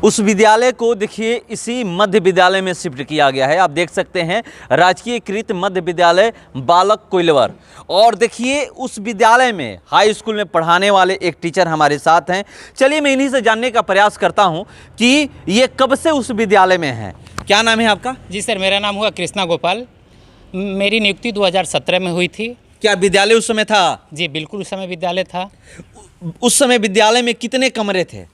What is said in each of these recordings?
उस विद्यालय को देखिए इसी मध्य विद्यालय में शिफ्ट किया गया है। आप देख सकते हैं राजकीयकृत मध्य विद्यालय बालक कोइलवर। और देखिए उस विद्यालय में हाई स्कूल में पढ़ाने वाले एक टीचर हमारे साथ हैं। चलिए मैं इन्हीं से जानने का प्रयास करता हूं कि ये कब से उस विद्यालय में हैं। क्या नाम है आपका? जी सर, मेरा नाम हुआ कृष्णा गोपाल। मेरी नियुक्ति 2017 में हुई थी। क्या विद्यालय उस समय था? जी बिल्कुल, उस समय विद्यालय था। उस समय विद्यालय में कितने कमरे थे?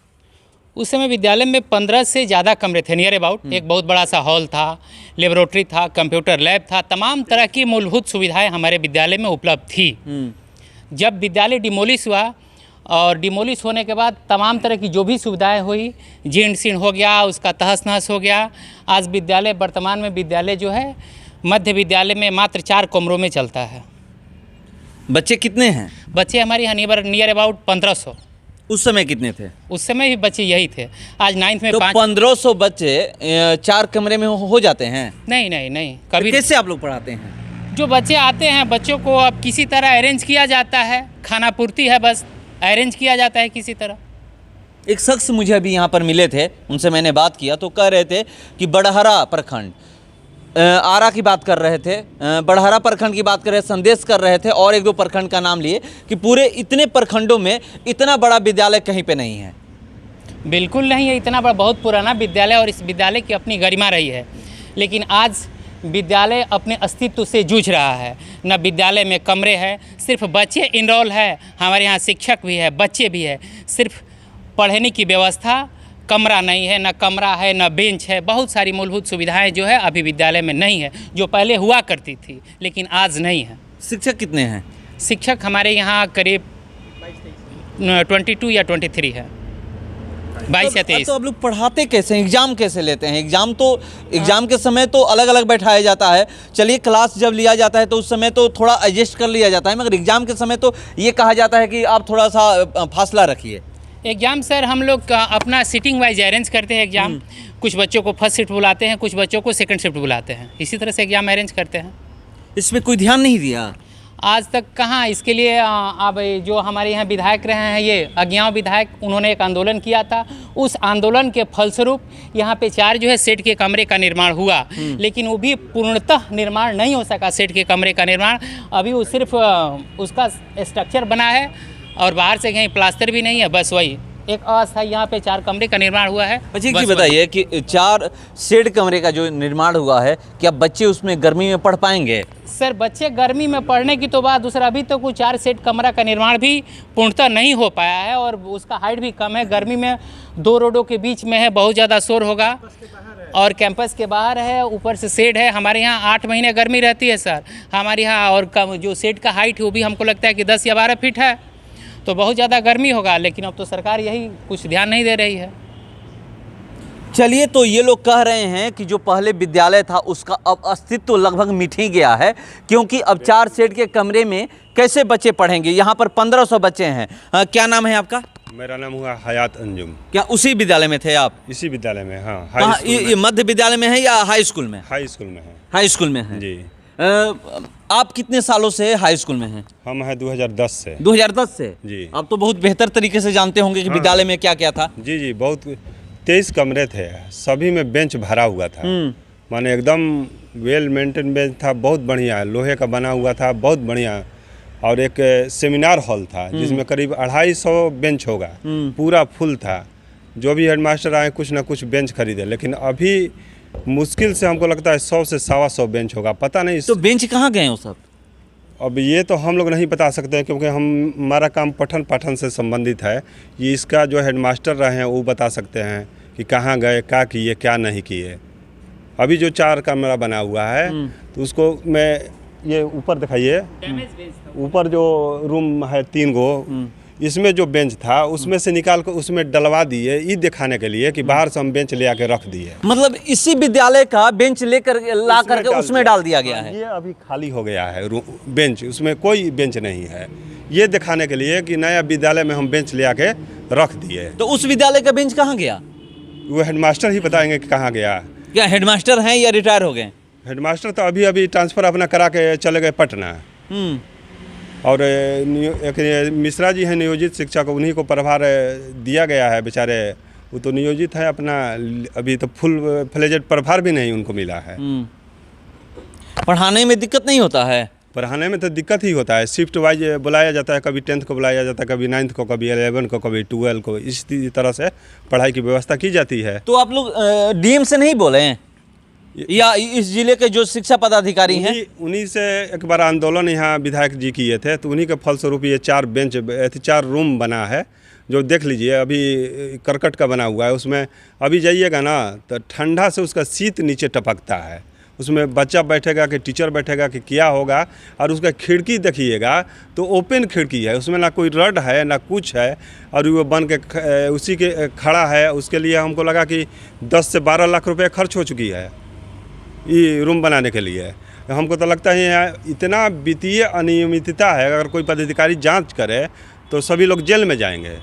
उस समय विद्यालय में 15 से ज़्यादा कमरे थे, नियर अबाउट। एक बहुत बड़ा सा हॉल था, लेबोरेटरी था, कंप्यूटर लैब था, तमाम तरह की मूलभूत सुविधाएं हमारे विद्यालय में उपलब्ध थी। जब विद्यालय डिमोलिश हुआ और डिमोलिश होने के बाद तमाम तरह की जो भी सुविधाएं हुई, जीर्ण शीर्ण हो गया, उसका तहस नहस हो गया। आज विद्यालय वर्तमान में विद्यालय जो है मध्य विद्यालय में मात्र 4 कमरों में चलता है। बच्चे कितने हैं? बच्चे हमारे यहाँ नियर अबाउट 1500। उस समय कितने थे? उस समय भी बच्चे यही थे। आज 9th में तो 1500 बच्चे 4 कमरे में हो जाते हैं? नहीं कभी। तो कैसे आप लोग पढ़ाते हैं? जो बच्चे आते हैं, बच्चों को अब किसी तरह अरेंज किया जाता है, खाना पूर्ति है, बस अरेंज किया जाता है किसी तरह। एक शख्स मुझे अभी यहाँ पर मिले थे, उनसे मैंने बात किया तो कह रहे थे कि बड़हरा प्रखंड, आरा की बात कर रहे थे, बड़हरा प्रखंड की बात कर रहे, संदेश कर रहे थे और 1-2 प्रखंड का नाम लिए कि पूरे इतने प्रखंडों में इतना बड़ा विद्यालय कहीं पे नहीं है। बिल्कुल नहीं है, इतना बड़ा बहुत पुराना विद्यालय और इस विद्यालय की अपनी गरिमा रही है। लेकिन आज विद्यालय अपने अस्तित्व से जूझ रहा है। न विद्यालय में कमरे हैं, सिर्फ बच्चे इनरोल है। हमारे यहाँ शिक्षक भी है, बच्चे भी है, सिर्फ पढ़ने की व्यवस्था, कमरा नहीं है, न कमरा है न बेंच है। बहुत सारी मूलभूत सुविधाएं जो है अभी विद्यालय में नहीं है, जो पहले हुआ करती थी लेकिन आज नहीं है। शिक्षक कितने हैं? शिक्षक हमारे यहाँ करीब 22 या 23 है, 22 या 23। तो आप लोग पढ़ाते कैसे हैं? एग्जाम कैसे लेते हैं? एग्जाम के समय तो अलग अलग बैठाया जाता है। चलिए क्लास जब लिया जाता है तो उस समय तो थोड़ा एडजस्ट कर लिया जाता है, मगर एग्जाम के समय तो ये कहा जाता है कि आप थोड़ा सा फासला रखिए। एग्ज़ाम सर हम लोग अपना सीटिंग वाइज अरेंज करते हैं एग्ज़ाम। कुछ बच्चों को फर्स्ट शिफ्ट बुलाते हैं, कुछ बच्चों को सेकंड शिफ्ट बुलाते हैं, इसी तरह से एग्ज़ाम अरेंज करते हैं। इसमें कोई ध्यान नहीं दिया आज तक? कहाँ, इसके लिए अब जो हमारे यहाँ विधायक रहे हैं, ये अज्ञाव विधायक, उन्होंने एक आंदोलन किया था। उस आंदोलन के फलस्वरूप यहाँ पे 4 जो है सेट के कमरे का निर्माण हुआ, लेकिन वो भी पूर्णतः निर्माण नहीं हो सका। सेट के कमरे का निर्माण अभी वो सिर्फ उसका स्ट्रक्चर बना है और बाहर से कहीं प्लास्टर भी नहीं है, बस वही एक अस्थायी यहाँ पे 4 कमरे का निर्माण हुआ है। अच्छा जी बताइए कि 4 शेड कमरे का जो निर्माण हुआ है, क्या बच्चे उसमें गर्मी में पढ़ पाएंगे? सर बच्चे गर्मी में पढ़ने की तो बात, दूसरा अभी तो कुछ 4 सेट कमरा का निर्माण भी पूर्णतः नहीं हो पाया है और उसका हाइट भी कम है। गर्मी में 2 रोडों के बीच में है, बहुत ज़्यादा शोर होगा और कैंपस के बाहर है, ऊपर से शेड है। हमारे यहाँ 8 महीने गर्मी रहती है सर हमारे यहाँ, और कम जो शेड का हाइट है वो भी हमको लगता है कि 10 या 12 फीट है, तो बहुत ज़्यादा गर्मी होगा। लेकिन अब तो सरकार यही कुछ ध्यान नहीं दे रही है। चलिए, तो ये लोग कह रहे हैं कि जो पहले विद्यालय था उसका अब अस्तित्व लगभग मिट ही गया है, क्योंकि अब 4 शेड के कमरे में कैसे बच्चे पढ़ेंगे? यहाँ पर 1500 बच्चे हैं। क्या नाम है आपका? मेरा नाम हुआ हयात अंजुम। क्या उसी विद्यालय में थे आप? इसी विद्यालय में, हाँ। ये मध्य विद्यालय में है या हाई स्कूल में? हाई स्कूल में है। हाई स्कूल में है जी। आप कितने सालों से हाई स्कूल में हैं? हम हैं 2010 से। 2010 से? जी। आप तो बहुत बेहतर तरीके से जानते होंगे कि विद्यालय में क्या क्या था। जी, बहुत 23 कमरे थे, सभी में बेंच भरा हुआ था। माने एकदम वेल मेंटेन बेंच था, बहुत बढ़िया, लोहे का बना हुआ था, बहुत बढ़िया। और एक सेमिनार हॉल था जिसमें करीब 250 बेंच होगा, पूरा फुल था। जो भी हेडमास्टर आए कुछ ना कुछ बेंच खरीदे, लेकिन अभी मुश्किल से हमको लगता है 100 से 125 बेंच होगा, पता नहीं। तो बेंच कहाँ गए हो सब? अब ये तो हम लोग नहीं बता सकते हैं, क्योंकि हमारा काम पठन पाठन से संबंधित है। ये इसका जो हेडमास्टर रहे हैं वो बता सकते हैं कि कहाँ गए, क्या किए, क्या नहीं किए। अभी जो 4 कमरा बना हुआ है तो उसको मैं ये ऊपर दिखाइए, ऊपर जो रूम है 3 गो, इसमें जो बेंच था उसमें से निकाल कर उसमें डलवा दिए, ये दिखाने के लिए कि बाहर से हम बेंच ले आके रख दिए। मतलब इसी विद्यालय का बेंच लेकर ला करके उसमें डाल दिया गया है? ये अभी खाली हो गया है बेंच, उसमें कोई बेंच नहीं है। ये दिखाने के लिए कि नया विद्यालय में हम बेंच ले आके रख दिए। तो उस विद्यालय का बेंच कहाँ गया? वो हेडमास्टर ही बताएंगे कि कहाँ गया। क्या हेडमास्टर हैं या रिटायर हो गए? हेडमास्टर तो अभी ट्रांसफ़र अपना करा के चले गए पटना। और एक मिश्रा जी हैं नियोजित शिक्षक, उन्हीं को प्रभार दिया गया है। बेचारे वो तो नियोजित है अपना, अभी तो फुल फ्लेजेड प्रभार भी नहीं उनको मिला है। पढ़ाने में दिक्कत नहीं होता है? पढ़ाने में तो दिक्कत ही होता है, शिफ्ट वाइज बुलाया जाता है, कभी 10th को बुलाया जाता है, कभी 9th को, कभी 11 को, कभी 12 को, इस तरह से पढ़ाई की व्यवस्था की जाती है। तो आप लोग डीएम से नहीं बोले हैं या इस जिले के जो शिक्षा पदाधिकारी हैं? उन्हीं से एक बार आंदोलन यहाँ विधायक जी किए थे, तो उन्हीं के फलस्वरूप ये 4 रूम बना है, जो देख लीजिए अभी करकट का बना हुआ है। उसमें अभी जाइएगा ना तो ठंडा से उसका शीत नीचे टपकता है, उसमें बच्चा बैठेगा कि टीचर बैठेगा कि क्या होगा। और उसका खिड़की देखिएगा तो ओपन खिड़की है, उसमें ना कोई रड है ना कुछ है, और वो बन के उसी के खड़ा है। उसके लिए हमको लगा कि 10 से 12 लाख रुपए खर्च हो चुकी है ये रूम बनाने के लिए। हमको तो लगता है यहाँ इतना वित्तीय अनियमितता है, अगर कोई पदाधिकारी जांच करे तो सभी लोग जेल में जाएंगे,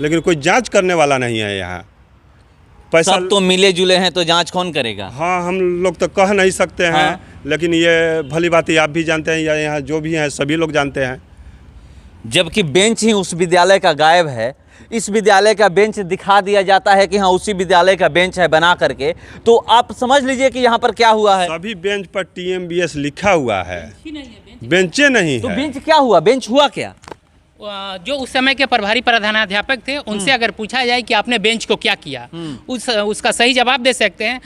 लेकिन कोई जांच करने वाला नहीं है यहाँ। पैसा सब तो मिले जुले हैं तो जांच कौन करेगा? हाँ, हम लोग तो कह नहीं सकते हैं। हाँ। लेकिन ये भली बात आप भी जानते हैं या यहाँ जो भी हैं सभी लोग जानते हैं। जबकि बेंच ही उस विद्यालय का गायब है, इस विद्यालय का बेंच दिखा दिया जाता है कि हाँ उसी विद्यालय का बेंच है बना करके, तो आप समझ लीजिए कि यहाँ पर क्या हुआ है। सभी बेंच पर TMBS लिखा हुआ है, बेंचे नहीं तो है। बेंच क्या हुआ? बेंच हुआ क्या? जो उस समय के प्रभारी प्रधानाध्यापक थे उनसे अगर पूछा जाए कि आपने बेंच को क्या किया, उसका सही जवाब दे सकते हैं।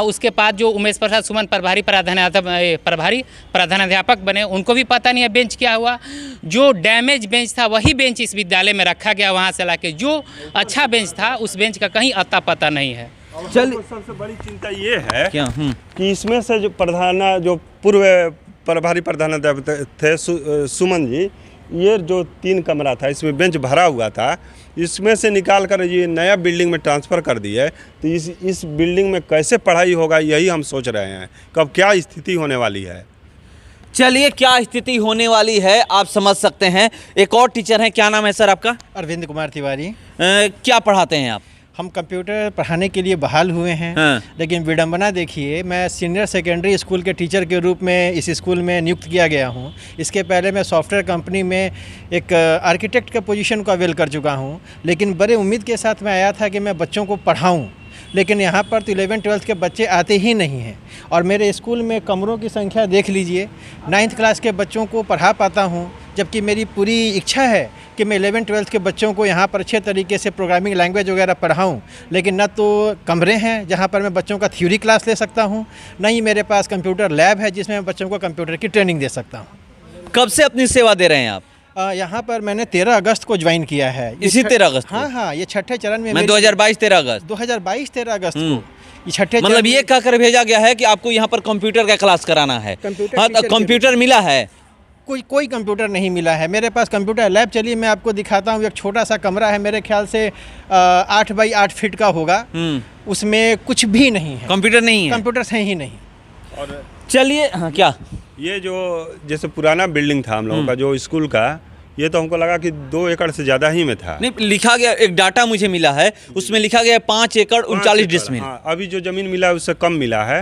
उसके बाद जो उमेश प्रसाद सुमन प्रभारी प्रधानाध्यापक बने, उनको भी पता नहीं है बेंच क्या हुआ। जो डैमेज बेंच था वही बेंच इस विद्यालय में रखा गया, वहाँ से लाके। जो अच्छा बेंच था उस बेंच का कहीं अता पता नहीं है। चलिए, सबसे बड़ी चिंता ये है क्या कि इसमें से जो पूर्व प्रभारी प्रधानाध्यापक थे सुमन जी, ये जो 3 कमरा था इसमें बेंच भरा हुआ था, इसमें से निकाल कर ये नया बिल्डिंग में ट्रांसफ़र कर दिया है। तो इस बिल्डिंग में कैसे पढ़ाई होगा यही हम सोच रहे हैं, कब क्या स्थिति होने वाली है। चलिए, क्या स्थिति होने वाली है आप समझ सकते हैं। एक और टीचर हैं, क्या नाम है सर आपका? अरविंद कुमार तिवारी। क्या पढ़ाते हैं आप? हम कंप्यूटर पढ़ाने के लिए बहाल हुए हैं। हाँ। लेकिन विडंबना देखिए, मैं सीनियर सेकेंडरी स्कूल के टीचर के रूप में इस स्कूल में नियुक्त किया गया हूं। इसके पहले मैं सॉफ्टवेयर कंपनी में एक आर्किटेक्ट का पोजीशन को अवेल कर चुका हूं। लेकिन बड़े उम्मीद के साथ मैं आया था कि मैं बच्चों को पढ़ाऊं, लेकिन यहाँ पर तो 11th-12th के बच्चे आते ही नहीं हैं। और मेरे स्कूल में कमरों की संख्या देख लीजिए, 9th क्लास के बच्चों को पढ़ा पाता हूँ, जबकि मेरी पूरी इच्छा है कि मैं 11th-12th के बच्चों को यहाँ पर अच्छे तरीके से प्रोग्रामिंग लैंग्वेज वगैरह पढ़ाऊँ। लेकिन न तो कमरे हैं जहाँ पर मैं बच्चों का थ्योरी क्लास ले सकता हूँ, न ही मेरे पास कंप्यूटर लैब है जिसमें मैं बच्चों को कंप्यूटर की ट्रेनिंग दे सकता हूँ। कब से अपनी सेवा दे रहे हैं आप? यहाँ पर मैंने 13 अगस्त को ज्वाइन किया है। इसी 13 अगस्त? हाँ, ये छठे चरण में। मैं 2022 13 अगस्त 2022 13 अगस्त को ये छठे मतलब ये कहकर भेजा गया है कि आपको यहाँ पर कंप्यूटर का क्लास कराना है। हाँ, तो कंप्यूटर मिला है? कोई कंप्यूटर नहीं मिला है मेरे पास। कंप्यूटर लैब, चलिए मैं आपको दिखाता हूँ। एक छोटा सा कमरा है, मेरे ख्याल से 8 बाई 8 फीट का होगा। उसमें कुछ भी नहीं है, कंप्यूटर नहीं है, कंप्यूटर है ही नहीं। और चलिए, हाँ, क्या ये जो जैसे पुराना बिल्डिंग था हम लोगों का जो स्कूल का, ये तो हमको लगा कि 2 एकड़ से ज़्यादा ही में था। नहीं, लिखा गया, एक डाटा मुझे मिला है, उसमें लिखा गया 5 एकड़ 39 डिसमिल। हाँ, अभी जो जमीन मिला है उससे कम मिला है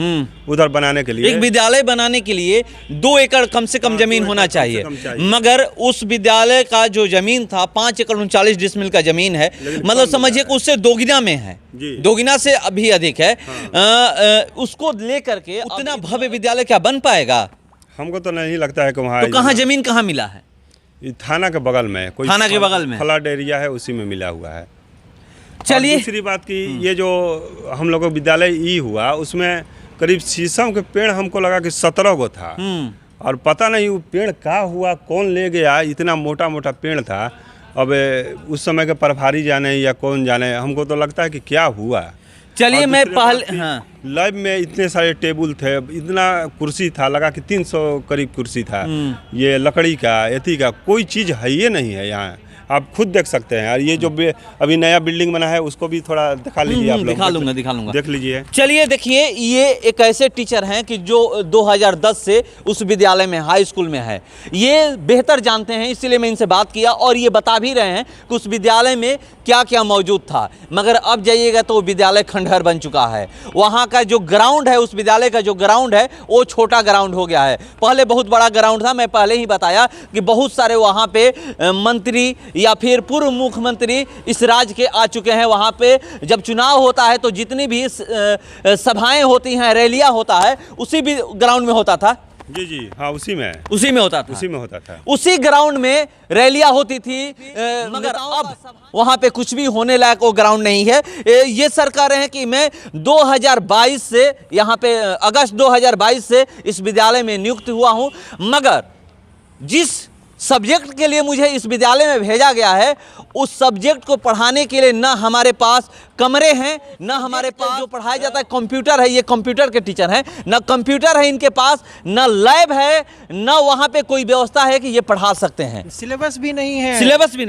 उधर बनाने के लिए। एक विद्यालय बनाने के लिए 2 एकड़ कम से कम जमीन होना चाहिए, मगर उस विद्यालय का जो जमीन था 5 एकड़ 39 डिसमिल का जमीन है, मतलब समझिए कि उससे दोगुना में है, दोगुना से अभी अधिक है। उसको लेकर के उतना भव्य विद्यालय क्या बन पाएगा? हमको तो नहीं लगता है कि वहाँ। तो कहाँ जमीन कहाँ मिला है? थाना के बगल में, कोई थाना के बगल में फ्लड एरिया है, उसी में मिला हुआ है। चलिए, दूसरी बात की ये जो हम लोगों का विद्यालय ई हुआ, उसमें करीब शीशम के पेड़ हमको लगा कि 17 गो था, और पता नहीं वो पेड़ का हुआ, कौन ले गया। इतना मोटा मोटा पेड़ था। अब उस समय के प्रभारी जाने या कौन जाने, हमको तो लगता है कि क्या हुआ। चलिए, मैं पहले, हाँ, लैब में इतने सारे टेबल थे, इतना कुर्सी था, लगा कि 300 करीब कुर्सी था। ये लकड़ी का, एथी का कोई चीज़ है ये नहीं है यहाँ, आप खुद देख सकते हैं। और ये जो अभी नया बिल्डिंग बना है उसको भी थोड़ा दिखा लीजिए आप लोग। दिखा लूँगा, देख लीजिए। चलिए, देखिए, ये एक ऐसे टीचर हैं कि जो 2010 से उस विद्यालय में, हाई स्कूल में है। ये बेहतर जानते हैं, इसीलिए मैं इनसे बात किया, और ये बता भी रहे हैं कि उस विद्यालय में क्या क्या मौजूद था। मगर अब जाइएगा तो विद्यालय खंडहर बन चुका है। वहाँ का जो ग्राउंड है, उस विद्यालय का जो ग्राउंड है, वो छोटा ग्राउंड हो गया है। पहले बहुत बड़ा ग्राउंड था, मैं पहले ही बताया कि बहुत सारे वहाँ पे मंत्री या फिर पूर्व मुख्यमंत्री इस राज्य के आ चुके हैं। वहाँ पे जब चुनाव होता है तो जितनी भी सभाएं होती हैं, रैलियां होता है, उसी भी ग्राउंड में होता था। जी हाँ, उसी में होता था। उसी में होता था। उसी ग्राउंड में रैलियां होती थी, मगर अब वहां पे कुछ भी होने लायक वो ग्राउंड नहीं है। ये सर कह रहे हैं कि मैं 2022 से यहाँ पे अगस्त 2022 से इस विद्यालय में नियुक्त हुआ हूं, मगर जिस सब्जेक्ट के लिए मुझे इस विद्यालय में भेजा गया है, उस सब्जेक्ट को पढ़ाने के लिए ना हमारे पास कमरे हैं, ना हमारे पास जो पढ़ाया जाता है कंप्यूटर है, ये कंप्यूटर के टीचर हैं, ना कंप्यूटर है इनके पास, ना लैब है, ना वहाँ पे कोई व्यवस्था है कि ये पढ़ा सकते हैं। सिलेबस भी नहीं है। सिलेबस भी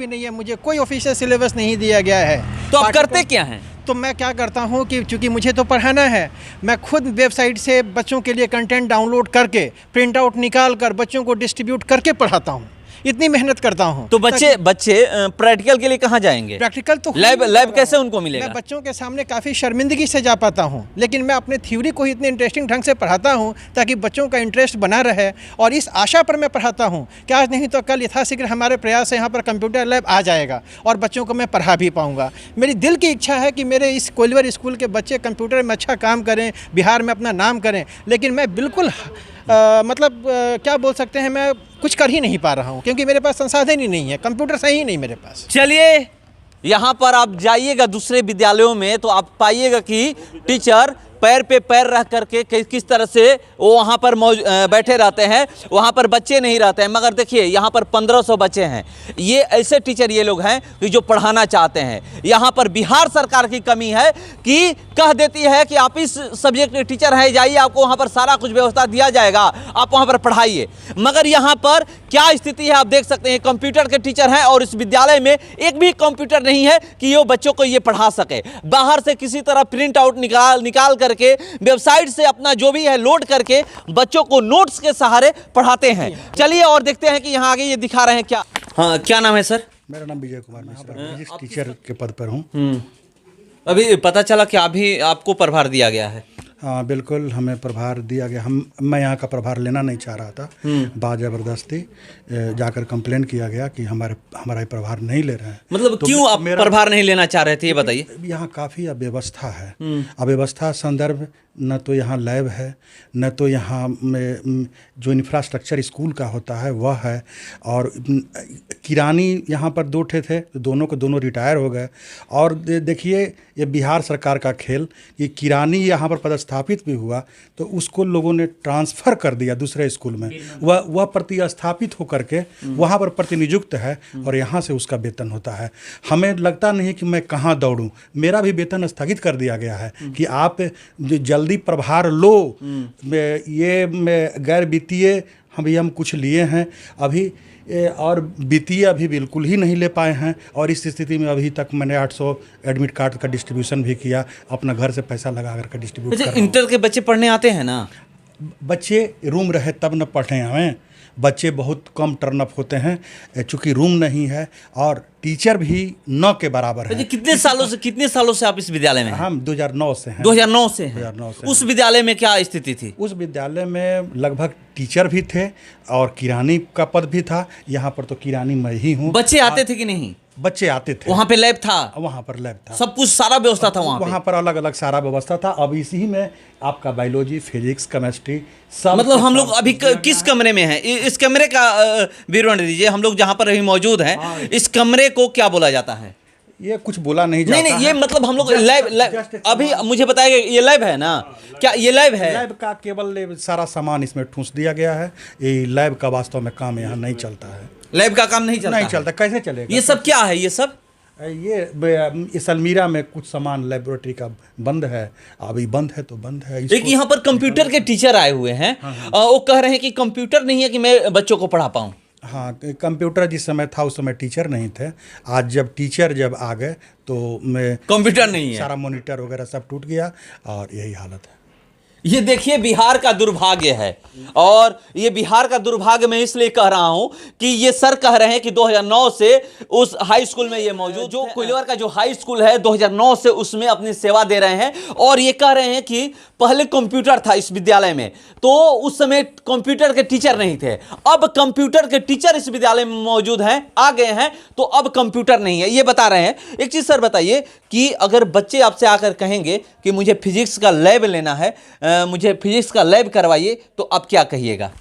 नहीं है। मुझे कोई ऑफिशियल सिलेबस नहीं दिया गया है। तो आप करते क्या हैं? तो मैं क्या करता हूँ कि चूंकि मुझे तो पढ़ाना है, मैं खुद वेबसाइट से बच्चों के लिए कंटेंट डाउनलोड करके प्रिंट आउट निकाल कर बच्चों को डिस्ट्रीब्यूट करके पढ़ाता हूँ। इतनी मेहनत करता हूँ। तो बच्चे प्रैक्टिकल के लिए कहाँ जाएंगे? प्रैक्टिकल तो लैब कैसे उनको मिलेगा? मैं बच्चों के सामने काफ़ी शर्मिंदगी से जा पाता हूँ, लेकिन मैं अपने थ्योरी को ही इतने इंटरेस्टिंग ढंग से पढ़ाता हूँ ताकि बच्चों का इंटरेस्ट बना रहे, और इस आशा पर मैं पढ़ाता हूँ कि आज नहीं तो कल यथाशीघ्र हमारे प्रयास से यहाँ पर कंप्यूटर लैब आ जाएगा और बच्चों को मैं पढ़ा भी पाऊँगा। मेरी दिल की इच्छा है कि मेरे इस कोइलवर स्कूल के बच्चे कंप्यूटर में अच्छा काम करें, बिहार में अपना नाम करें, लेकिन मैं बिल्कुल क्या बोल सकते हैं, मैं कुछ कर ही नहीं पा रहा हूँ क्योंकि मेरे पास संसाधन ही नहीं है, कंप्यूटर सही नहीं मेरे पास। चलिए, यहाँ पर आप जाइएगा दूसरे विद्यालयों में तो आप पाइएगा कि टीचर पैर पे पैर रख करके किस तरह से वो वहाँ पर बैठे रहते हैं, वहाँ पर बच्चे नहीं रहते हैं। मगर देखिए, यहाँ पर 1500 बच्चे हैं। ये ऐसे टीचर ये लोग हैं कि जो पढ़ाना चाहते हैं। यहाँ पर बिहार सरकार की कमी है कि कह देती है कि आप इस सब्जेक्ट के टीचर हैं, जाइए, आपको वहाँ पर सारा कुछ व्यवस्था दिया जाएगा, आप वहाँ पर पढ़ाइए। मगर यहाँ पर क्या स्थिति है आप देख सकते हैं। कंप्यूटर के टीचर हैं और इस विद्यालय में एक भी कंप्यूटर नहीं है कि ये बच्चों को ये पढ़ा सके। बाहर से किसी तरह प्रिंट आउट निकाल करके वेबसाइट से अपना जो भी है लोड करके बच्चों को नोट्स के सहारे पढ़ाते हैं। चलिए और देखते हैं कि यहाँ आगे ये दिखा रहे हैं क्या। हाँ, क्या नाम है सर? मेरा नाम विजय कुमार मिश्रा, फिजिक्स टीचर के पद पर हूँ। अभी पता चला कि अभी आपको प्रभार दिया गया है। हाँ बिल्कुल, हमें प्रभार दिया गया। मैं यहाँ का प्रभार लेना नहीं चाह रहा था, बाज़बरदस्ती जाकर कंप्लेन किया गया कि हमारा ये प्रभार नहीं ले रहे हैं। मतलब तो क्यों आप प्रभार नहीं लेना चाह रहे थे, ये बताइए। यहाँ काफ़ी अव्यवस्था है। अव्यवस्था संदर्भ, न तो यहाँ लैब है, न तो यहाँ में जो इंफ्रास्ट्रक्चर स्कूल का होता है वह है, और किरानी यहाँ पर 2 ठे थे, दोनों के दोनों रिटायर हो गए। और देखिए, ये बिहार सरकार का खेल कि किरानी यहाँ पर पदस्थापित भी हुआ तो उसको लोगों ने ट्रांसफ़र कर दिया दूसरे स्कूल में। वह प्रतिस्थापित होकर के वहाँ पर प्रतिनियुक्त है और यहाँ से उसका वेतन होता है। हमें लगता नहीं कि मैं कहाँ दौड़ूं, मेरा भी वेतन स्थगित कर दिया गया है कि आप जल्दी प्रभार लो। ये गैर वित्तीय हम कुछ लिए हैं अभी, और वित्तीय अभी बिल्कुल ही नहीं ले पाए हैं। और इस स्थिति में अभी तक मैंने 800 एडमिट कार्ड का डिस्ट्रीब्यूशन भी किया, अपना घर से पैसा लगा कर डिस्ट्रीब्यूट कर। इंटर के बच्चे पढ़ने आते हैं ना? बच्चे रूम रहे तब न पढ़ने आवें। बच्चे बहुत कम टर्नअप होते हैं चूँकि रूम नहीं है, और टीचर भी 9 के बराबर है। कितने सालों से आप इस विद्यालय में हैं? हम 2009 से हैं। 2009 से हैं। उस विद्यालय में क्या स्थिति थी? उस विद्यालय में लगभग टीचर भी थे और किरानी का पद भी था। यहाँ पर तो किरानी मैं ही हूँ। बच्चे आते थे कि नहीं? बच्चे आते थे। वहाँ पे लैब था? वहाँ पर लैब था, सब कुछ सारा व्यवस्था था वहाँ पर अलग अलग सारा व्यवस्था था। अब इसी में आपका बायोलॉजी, फिजिक्स, केमिस्ट्री सब। मतलब हम लोग अभी किस कमरे में हैं? इस कमरे का विवरण दीजिए। हम लोग जहाँ पर अभी मौजूद हैं, इस कमरे को क्या बोला जाता है? ये कुछ बोला नहीं जाता। नहीं, ये मतलब हम लोग लैब अभी मुझे बताया ये लैब है ना? क्या ये लैब है? लैब का केवल सारा सामान इसमें ठूंस दिया गया है। ये लैब का वास्तव में काम यहाँ नहीं चलता है। लैब का काम नहीं चलता? कैसे चलेगा? ये सब क्या है? ये सब इस अलमीरा में कुछ सामान लेबोरेटरी का बंद है। अभी बंद है तो बंद है। एक यहाँ पर कंप्यूटर के टीचर आए हुए हैं। वो कह रहे हैं कि कंप्यूटर नहीं है कि मैं बच्चों को पढ़ा पाऊँ। हाँ, कंप्यूटर जिस समय था उस समय टीचर नहीं थे। आज जब टीचर आ गए तो मैं कंप्यूटर नहीं है, सारा मॉनिटर वगैरह सब टूट गया और यही हालत है। ये देखिए बिहार का दुर्भाग्य है, और ये बिहार का दुर्भाग्य मैं इसलिए कह रहा हूं कि ये सर कह रहे हैं कि 2009 से उस हाई स्कूल में ये मौजूद, जो कोइलवर का जो हाई स्कूल है 2009 से उसमें अपनी सेवा दे रहे हैं, और ये कह रहे हैं कि पहले कंप्यूटर था इस विद्यालय में, तो उस समय कंप्यूटर के टीचर नहीं थे, अब कंप्यूटर के टीचर इस विद्यालय में मौजूद हैं, आ गए हैं, तो अब कंप्यूटर नहीं है, ये बता रहे हैं। एक चीज सर बताइए कि अगर बच्चे आपसे आकर कहेंगे कि मुझे फिजिक्स का लैब लेना है, मुझे फिजिक्स का लैब करवाइए, तो अब क्या कहिएगा?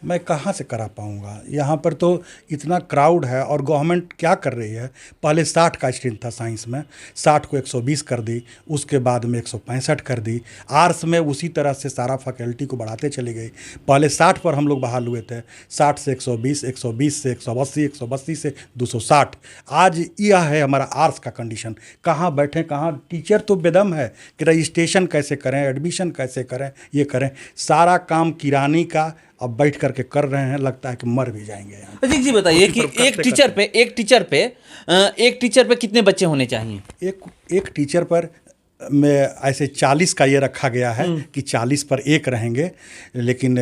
मैं कहाँ से करा पाऊँगा? यहाँ पर तो इतना क्राउड है, और गवर्नमेंट क्या कर रही है, पहले 60 का स्ट्रेंथ था साइंस में, 60 को 120 कर दी, उसके बाद में 165 कर दी। आर्ट्स में उसी तरह से सारा फैकल्टी को बढ़ाते चली गई। पहले 60 पर हम लोग बहाल हुए थे, 60 से 120, 120 से 180, 180 से 260। आज यह है हमारा आर्ट्स का कंडीशन। कहाँ बैठें, कहाँ? टीचर तो बेदम है कि रजिस्ट्रेशन कैसे करें, एडमिशन कैसे करें, ये करें, सारा काम किरानी का अब बैठ करके कर रहे हैं, लगता है कि मर भी जाएंगे यहाँ। अजीत जी बताइए कि एक टीचर पे कितने बच्चे होने चाहिए? एक टीचर पर में ऐसे 40 का ये रखा गया है कि 40 पर एक रहेंगे, लेकिन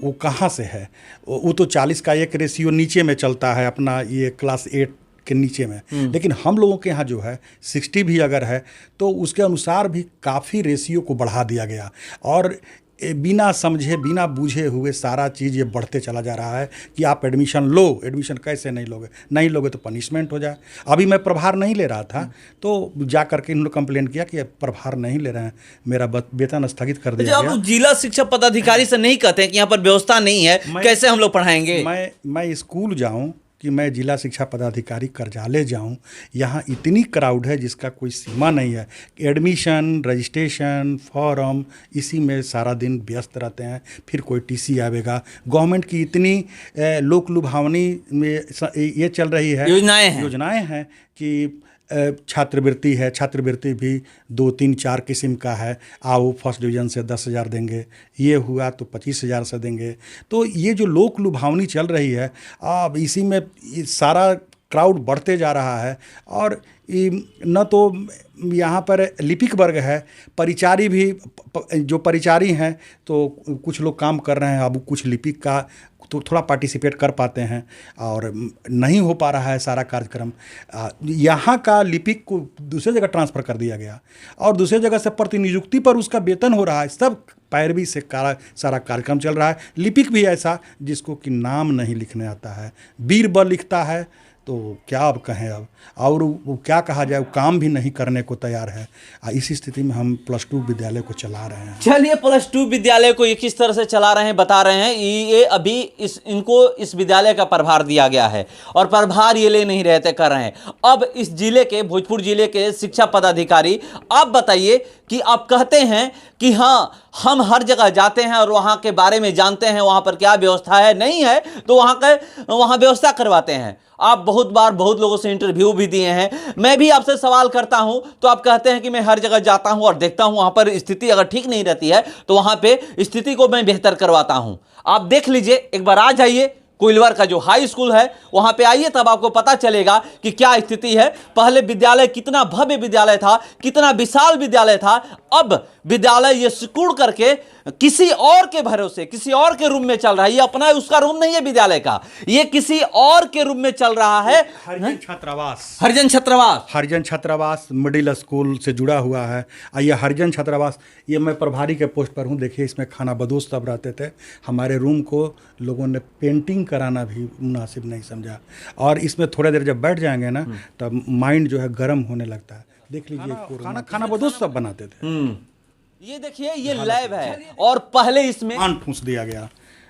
वो कहाँ से है? वो तो 40 का एक रेशियो नीचे में चलता है अपना, ये क्लास 8 के नीचे में। लेकिन हम लोगों के यहाँ जो है 60 भी अगर है तो उसके अनुसार भी काफ़ी रेशियो को बढ़ा दिया गया, और बिना समझे बिना बूझे हुए सारा चीज़ ये बढ़ते चला जा रहा है कि आप एडमिशन लो। एडमिशन कैसे नहीं लोगे तो पनिशमेंट हो जाए। अभी मैं प्रभार नहीं ले रहा था, तो जा करके इन्होंने कंप्लेंट किया कि प्रभार नहीं ले रहे हैं, मेरा वेतन स्थगित कर दिया गया। आप जिला शिक्षा पदाधिकारी से नहीं कहते हैं कि यहाँ पर व्यवस्था नहीं है, कैसे हम लोग पढ़ाएंगे? मैं स्कूल जाऊँ कि मैं जिला शिक्षा पदाधिकारी कार्यालय जाऊं, यहाँ इतनी क्राउड है जिसका कोई सीमा नहीं है। एडमिशन, रजिस्ट्रेशन, फॉर्म, इसी में सारा दिन व्यस्त रहते हैं। फिर कोई टीसी आवेगा। गवर्नमेंट की इतनी लोक लुभावनी में ये चल रही है, योजनाएं हैं कि छात्रवृत्ति है, छात्रवृत्ति भी 2, 3, 4 किस्म का है। आओ फर्स्ट डिवीज़न से 10,000 देंगे, ये हुआ तो 25,000 से देंगे। तो ये जो लोक लुभावनी चल रही है, अब इसी में सारा क्राउड बढ़ते जा रहा है। और न तो यहाँ पर लिपिक वर्ग है, परिचारी भी, जो परिचारी हैं तो कुछ लोग काम कर रहे हैं, अब कुछ लिपिक का तो थोड़ा पार्टिसिपेट कर पाते हैं, और नहीं हो पा रहा है सारा कार्यक्रम। यहाँ का लिपिक को दूसरी जगह ट्रांसफ़र कर दिया गया, और दूसरी जगह से प्रतिनियुक्ति पर उसका वेतन हो रहा है। सब पैरवी से सारा कार्यक्रम चल रहा है। लिपिक भी ऐसा जिसको कि नाम नहीं लिखने आता है, बीरबल लिखता है, तो क्या अब कहें अब, और वो क्या कहा जाए, वो काम भी नहीं करने को तैयार है। इसी स्थिति में हम +2 विद्यालय को चला रहे हैं। चलिए, +2 विद्यालय को ये किस तरह से चला रहे हैं बता रहे हैं। ये अभी इनको इस विद्यालय का प्रभार दिया गया है, और प्रभार ये ले नहीं रहते कर रहे हैं। अब इस जिले के, भोजपुर जिले के शिक्षा पदाधिकारी, आप बताइए कि आप कहते हैं कि हाँ हम हर जगह जाते हैं और वहाँ के बारे में जानते हैं, वहाँ पर क्या व्यवस्था है, नहीं है तो वहाँ व्यवस्था करवाते हैं। आप बहुत बार बहुत लोगों से इंटरव्यू भी दिए हैं, मैं भी आपसे सवाल करता हूं तो आप कहते हैं कि मैं हर जगह जाता हूं और देखता हूं, वहां पर स्थिति अगर ठीक नहीं रहती है तो वहां पे स्थिति को मैं बेहतर करवाता हूं। आप देख लीजिए, एक बार आ जाइए कोइलवर का जो हाई स्कूल है वहां पे आइए, तब आपको पता चलेगा कि क्या स्थिति है। पहले विद्यालय कितना भव्य विद्यालय था, कितना विशाल विद्यालय था, अब विद्यालय ये सिकुड़ करके किसी और के भरोसे, किसी और के रूम में चल रहा है। ये अपना उसका रूम नहीं है विद्यालय का, ये किसी और के रूम में चल रहा है। हरिजन छात्रावास, हरिजन छात्रावास मिडिल स्कूल से जुड़ा हुआ है। ये हरिजन छात्रावास, ये मैं प्रभारी के पोस्ट पर हूँ। देखिए, इसमें खाना बदोश सब रहते थे। हमारे रूम को लोगों ने पेंटिंग कराना भी मुनासिब नहीं समझा, और इसमें थोड़ी देर जब बैठ जाएंगे ना तब माइंड जो है गर्म होने लगता है। देख लीजिए, खाना बदोश सब बनाते थे। ये देखिए, ये लैब है, और पहले इसमें ठूंस दिया गया,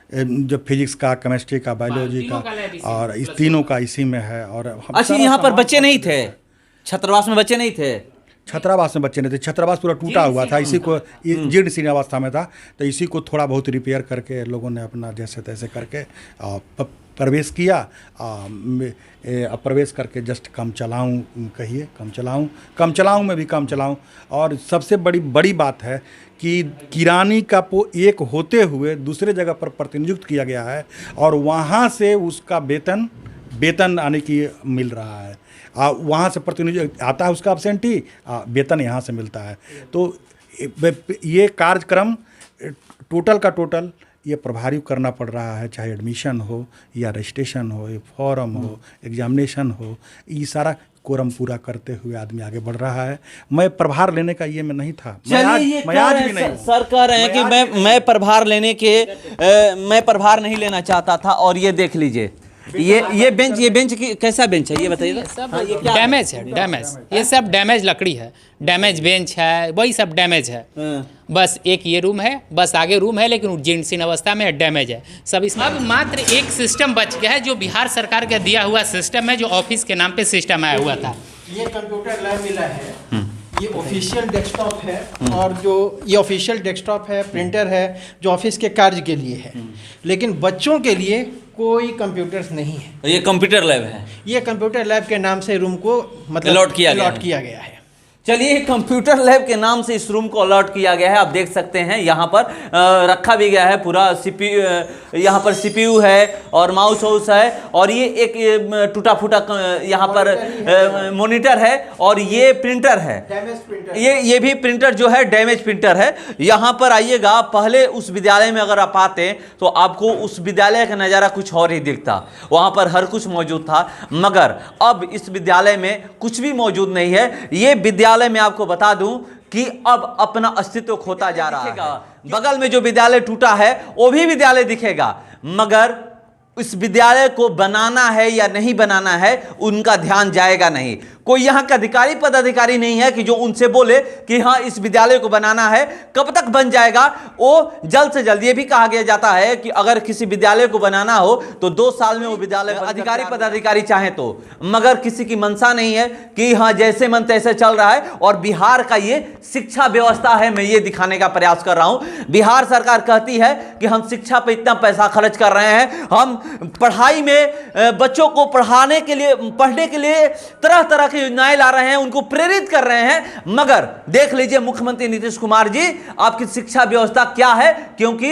जो फिजिक्स का, केमिस्ट्री का, बायोलॉजी का, और इस तीनों का इसी में है। और अच्छा, यहाँ पर बच्चे नहीं थे, छात्रावास में बच्चे नहीं थे? छात्रावास में बच्चे नहीं थे, छात्रावास पूरा टूटा हुआ था। इसी को जीर्ण शीर्ण अवस्था में था, तो इसी को थोड़ा बहुत रिपेयर करके लोगों ने अपना जैसे तैसे करके प्रवेश किया। प्रवेश करके जस्ट कम चलाऊं, कहिए कम चलाऊं, मैं भी कम चलाऊं। और सबसे बड़ी बात है कि किरानी का एक होते हुए दूसरे जगह पर प्रतिनियुक्त किया गया है, और वहाँ से उसका वेतन आने की मिल रहा है। वहाँ से प्रतिनियुक्त आता है, उसका एब्सेंटी, वेतन यहाँ से मिलता है। तो ये कार्यक्रम टोटल का टोटल ये प्रभारी करना पड़ रहा है, चाहे एडमिशन हो या रजिस्ट्रेशन हो, फॉर्म हो, एग्जामिनेशन हो, ये सारा कोरम पूरा करते हुए आदमी आगे बढ़ रहा है। मैं प्रभार लेने का ये में नहीं था। मैं आज भी नहीं। सर कह रहे हैं कि मैं प्रभार लेने के मैं प्रभार नहीं लेना चाहता था। और ये देख लीजिए ये बेंच की कैसा बेंच है ये बताइए। सब डैमेज है, डैमेज, ये सब डैमेज लकड़ी है, डैमेज बेंच है, वही सब डैमेज है। बस एक ये रूम है, बस आगे रूम है लेकिन जीर्णशीर्ण अवस्था में है, डैमेज है सब। इसमें अब मात्र एक सिस्टम बच गया है जो बिहार सरकार का दिया हुआ सिस्टम है, जो ऑफिस के नाम पे सिस्टम आया हुआ था। ये कंप्यूटर लैब मिला है, ये ऑफिशियल डेस्कटॉप है, और जो ये ऑफिशियल डेस्कटॉप है, प्रिंटर है, जो ऑफिस के कार्य के लिए है, लेकिन बच्चों के लिए कोई कंप्यूटर्स नहीं है। ये कंप्यूटर लैब है, ये कंप्यूटर लैब के नाम से रूम को मतलब अलॉट किया गया है। चलिए, कंप्यूटर लैब के नाम से इस रूम को अलॉट किया गया है। आप देख सकते हैं यहाँ पर रखा भी गया है पूरा CPU, यहाँ पर CPU है और माउस हाउस है, और ये एक टूटा फूटा यहाँ पर मॉनिटर है, और ये प्रिंटर है, ये भी प्रिंटर जो है डैमेज प्रिंटर है। यहाँ पर आइएगा, पहले उस विद्यालय में अगर आप आते तो आपको उस विद्यालय का नज़ारा कुछ और ही दिखता, वहाँ पर हर कुछ मौजूद था, मगर अब इस विद्यालय में कुछ भी मौजूद नहीं है। ये विद्यालय में आपको बता दूं कि अब अपना अस्तित्व खोता जा रहा है। बगल में जो विद्यालय टूटा है वो भी विद्यालय दिखेगा, मगर इस विद्यालय को बनाना है या नहीं बनाना है उनका ध्यान जाएगा नहीं। कोई यहाँ का अधिकारी पदाधिकारी नहीं है कि जो उनसे बोले कि हाँ इस विद्यालय को बनाना है। कब तक बन जाएगा वो जल्द से जल्द। ये भी कहा गया जाता है कि अगर किसी विद्यालय को बनाना हो तो 2 साल में वो विद्यालय अधिकारी पदाधिकारी चाहे तो, मगर किसी की मंशा नहीं है कि हाँ जैसे मन तैसे चल रहा है। और बिहार का ये शिक्षा व्यवस्था है, मैं ये दिखाने का प्रयास कर रहा हूं। बिहार सरकार कहती है कि हम शिक्षा पे इतना पैसा खर्च कर रहे हैं, हम पढ़ाई में बच्चों को पढ़ने के लिए तरह तरह की योजनाएं ला रहे हैं, उनको प्रेरित कर रहे हैं, मगर देख लीजिए मुख्यमंत्री नीतीश कुमार जी आपकी शिक्षा व्यवस्था क्या है। क्योंकि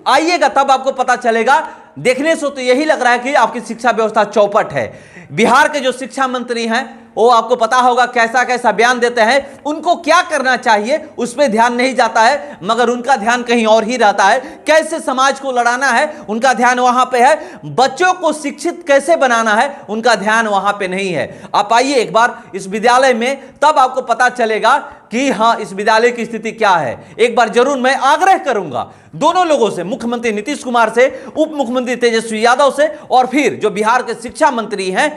आइएगा तब आपको पता चलेगा। देखने से तो यही लग रहा है कि आपकी शिक्षा व्यवस्था चौपट है। बिहार के जो शिक्षा मंत्री हैं वो आपको पता होगा कैसा कैसा बयान देते हैं, उनको क्या करना चाहिए उस पर ध्यान नहीं जाता है, मगर उनका ध्यान कहीं और ही रहता है। कैसे समाज को लड़ाना है उनका ध्यान वहां पे है, बच्चों को शिक्षित कैसे बनाना है उनका ध्यान वहां पे नहीं है। आप आइए एक बार इस विद्यालय में, तब आपको पता चलेगा कि हाँ इस विद्यालय की स्थिति क्या है। एक बार जरूर मैं आग्रह करूंगा दोनों लोगों से, मुख्यमंत्री नीतीश कुमार से, उप मुख्यमंत्री तेजस्वी यादव से, और फिर जो बिहार के शिक्षा मंत्री हैं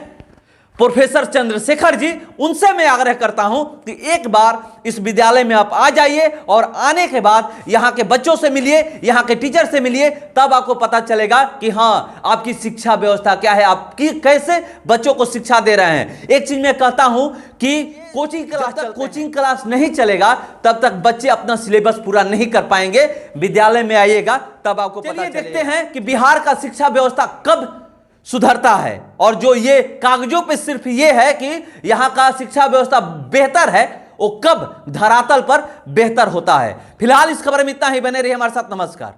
प्रोफेसर चंद्रशेखर जी, उनसे मैं आग्रह करता हूं कि एक बार इस विद्यालय में आप आ जाइए और आने के बाद यहां के बच्चों से मिलिए, यहां के टीचर से मिलिए, तब आपको पता चलेगा कि हां आपकी शिक्षा व्यवस्था क्या है, आपकी कैसे बच्चों को शिक्षा दे रहे हैं। एक चीज मैं कहता हूं कि कोचिंग क्लास नहीं चलेगा तब तक बच्चे अपना सिलेबस पूरा नहीं कर पाएंगे। विद्यालय में आइएगा तब आपको पता चलेगा। देखते हैं कि बिहार का शिक्षा व्यवस्था कब सुधरता है, और जो ये कागजों पे सिर्फ ये है कि यहां का शिक्षा व्यवस्था बेहतर है, वो कब धरातल पर बेहतर होता है। फिलहाल इस खबर में इतना ही। बने रहिए हमारे साथ। नमस्कार।